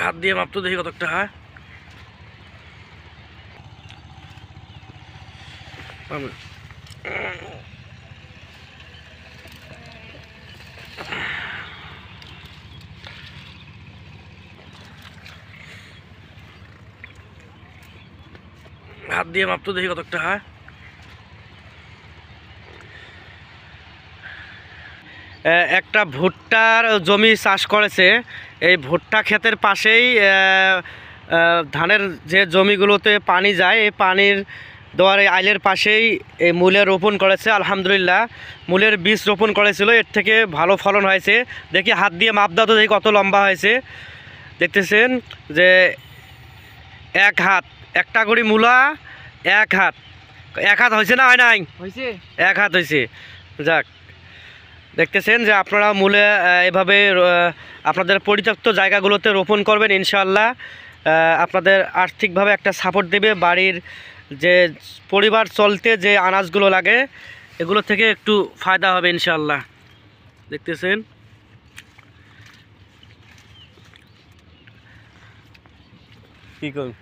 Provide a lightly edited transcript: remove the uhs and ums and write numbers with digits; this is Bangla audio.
হাত দিয়ে মাপ তো দেখি কতটা হয়। হাত দিয়ে মাপ তো দেখি কতটা হয়। একটা ভুট্টার জমি চাষ করেছে। এই ভুট্টা ক্ষেতের পাশেই ধানের যে জমিগুলোতে পানি যায়, এই পানির দেওয়ার এই আইলের পাশেই এই মূলের রোপণ করেছে। আলহামদুলিল্লাহ, মূলের বীজ রোপণ করেছিল, এর থেকে ভালো ফলন হয়েছে। দেখি হাত দিয়ে মাপ দাও তো দেখি কত লম্বা হয়েছে। দেখতেছেন যে এক হাত, একটা করে মূলা এক হাত, এক হাত হয়েছে না হয় নাই? হয়েছে, এক হাত হয়েছে। যাক, দেখতেছেন যে আপনারা মূলে এভাবে আপনাদের পরিত্যক্ত জায়গাগুলোতে রোপণ করবেন, ইনশাআল্লাহ আপনাদের আর্থিকভাবে একটা সাপোর্ট দেবে। বাড়ির যে পরিবার চলতে যে আনাজগুলো লাগে এগুলো থেকে একটু ফায়দা হবে ইনশাআল্লাহ। দেখতেছেন কি করুন।